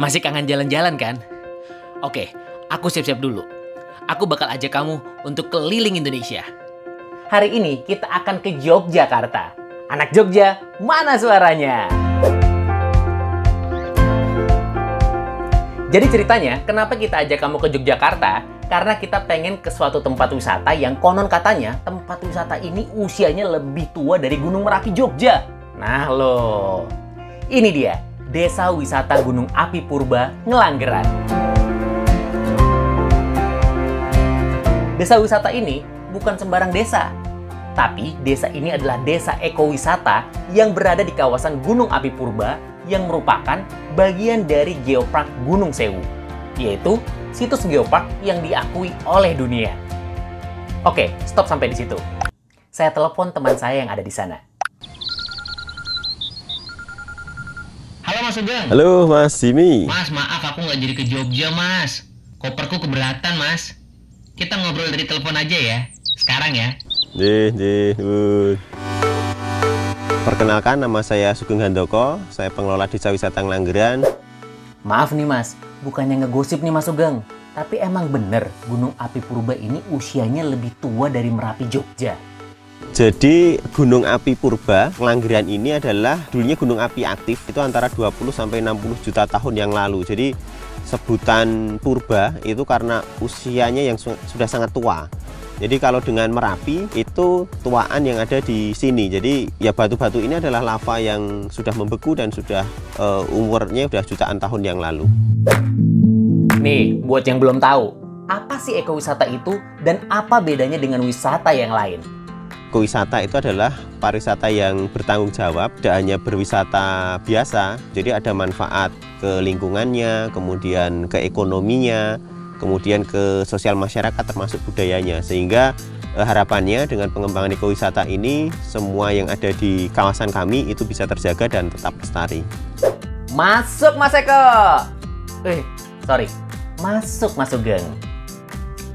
Masih kangen jalan-jalan kan? Oke, aku siap-siap dulu. Aku bakal ajak kamu untuk keliling Indonesia. Hari ini kita akan ke Yogyakarta. Anak Jogja, mana suaranya? Jadi ceritanya, kenapa kita ajak kamu ke Yogyakarta? Karena kita pengen ke suatu tempat wisata yang konon katanya tempat wisata ini usianya lebih tua dari Gunung Merapi Jogja. Nah loh, ini dia, Desa Wisata Gunung Api Purba Ngelanggeran. Desa wisata ini bukan sembarang desa, tapi desa ini adalah desa ekowisata yang berada di kawasan Gunung Api Purba yang merupakan bagian dari Geopark Gunung Sewu, yaitu situs geopark yang diakui oleh dunia. Oke, stop sampai di situ. Saya telepon teman saya yang ada di sana. Halo Mas Sugeng. Halo Mas Jimmy. Mas, maaf aku nggak jadi ke Jogja, Mas. Koperku keberatan, Mas. Kita ngobrol dari telepon aja ya. Sekarang ya. Perkenalkan, nama saya Sugeng Handoko. Saya pengelola Desa Wisata Ngelanggeran. Maaf nih Mas, bukannya ngegosip nih Mas Sugeng. Tapi emang bener Gunung Api Purba ini usianya lebih tua dari Merapi Jogja. Jadi Gunung Api Purba Ngelanggeran ini adalah dulunya gunung api aktif itu antara 20-60 juta tahun yang lalu. Jadi sebutan purba itu karena usianya yang sudah sangat tua. Jadi kalau dengan Merapi itu tuaan yang ada di sini. Jadi ya batu-batu ini adalah lava yang sudah membeku dan sudah umurnya sudah jutaan tahun yang lalu. Nih, buat yang belum tahu, apa sih ekowisata itu dan apa bedanya dengan wisata yang lain? Ekowisata itu adalah pariwisata yang bertanggung jawab, tidak hanya berwisata biasa, jadi ada manfaat ke lingkungannya, kemudian ke ekonominya, kemudian ke sosial masyarakat termasuk budayanya. Sehingga harapannya dengan pengembangan ekowisata ini, semua yang ada di kawasan kami itu bisa terjaga dan tetap lestari. Masuk Mas Eko! Masuk Mas Sugeng.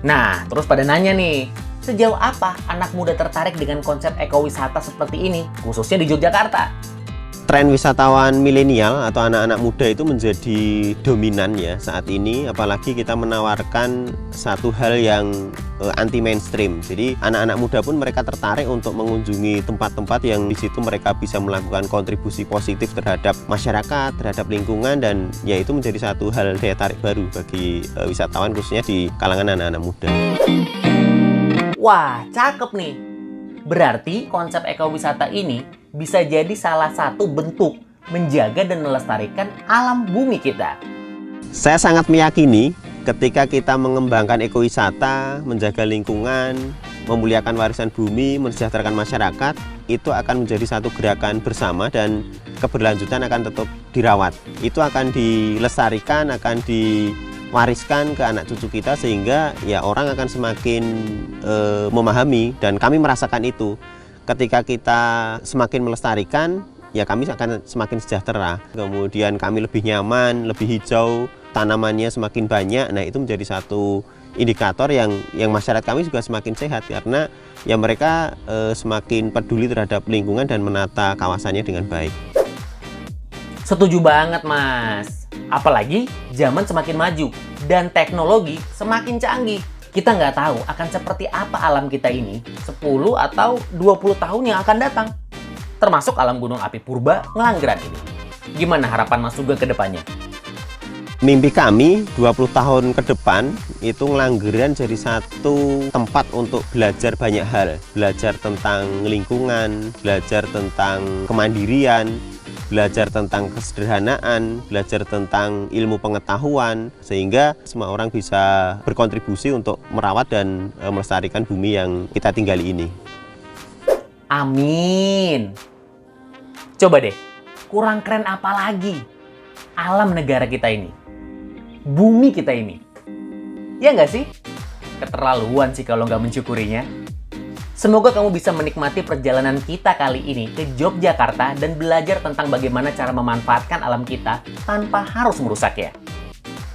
Nah, terus pada nanya nih, sejauh apa anak muda tertarik dengan konsep ekowisata seperti ini, khususnya di Yogyakarta? Tren wisatawan milenial atau anak-anak muda itu menjadi dominan ya saat ini, apalagi kita menawarkan satu hal yang anti mainstream. Jadi anak-anak muda pun mereka tertarik untuk mengunjungi tempat-tempat yang di situ mereka bisa melakukan kontribusi positif terhadap masyarakat, terhadap lingkungan, dan ya itu menjadi satu hal daya tarik baru bagi wisatawan khususnya di kalangan anak-anak muda. Wah, cakep nih. Berarti konsep ekowisata ini bisa jadi salah satu bentuk menjaga dan melestarikan alam bumi kita. Saya sangat meyakini ketika kita mengembangkan ekowisata, menjaga lingkungan, memuliakan warisan bumi, mensejahterakan masyarakat, itu akan menjadi satu gerakan bersama dan keberlanjutan akan tetap dirawat. Itu akan dilestarikan, akan wariskan ke anak cucu kita, sehingga ya orang akan semakin memahami, dan kami merasakan itu. Ketika kita semakin melestarikan, ya kami akan semakin sejahtera. Kemudian kami lebih nyaman, lebih hijau, tanamannya semakin banyak. Nah, itu menjadi satu indikator yang masyarakat kami juga semakin sehat, karena ya mereka semakin peduli terhadap lingkungan dan menata kawasannya dengan baik. Setuju banget Mas. Apalagi zaman semakin maju dan teknologi semakin canggih. Kita nggak tahu akan seperti apa alam kita ini 10 atau 20 tahun yang akan datang. Termasuk alam Gunung Api Purba Ngelanggeran ini. Gimana harapan Mas Sugeng ke depannya? Mimpi kami 20 tahun ke depan itu Ngelanggeran jadi satu tempat untuk belajar banyak hal. Belajar tentang lingkungan, belajar tentang kemandirian, belajar tentang kesederhanaan, belajar tentang ilmu pengetahuan, sehingga semua orang bisa berkontribusi untuk merawat dan melestarikan bumi yang kita tinggali ini. Amin. Coba deh, kurang keren apa lagi alam negara kita ini, bumi kita ini. Ya nggak sih? Keterlaluan sih kalau nggak mensyukurinya. Semoga kamu bisa menikmati perjalanan kita kali ini ke Yogyakarta dan belajar tentang bagaimana cara memanfaatkan alam kita tanpa harus merusaknya.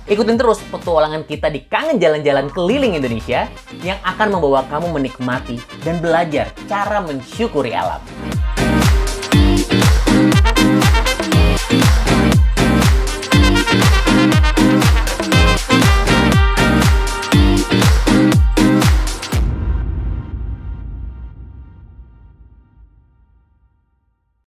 Ikutin terus petualangan kita di Kangen Jalan-Jalan Keliling Indonesia yang akan membawa kamu menikmati dan belajar cara mensyukuri alam.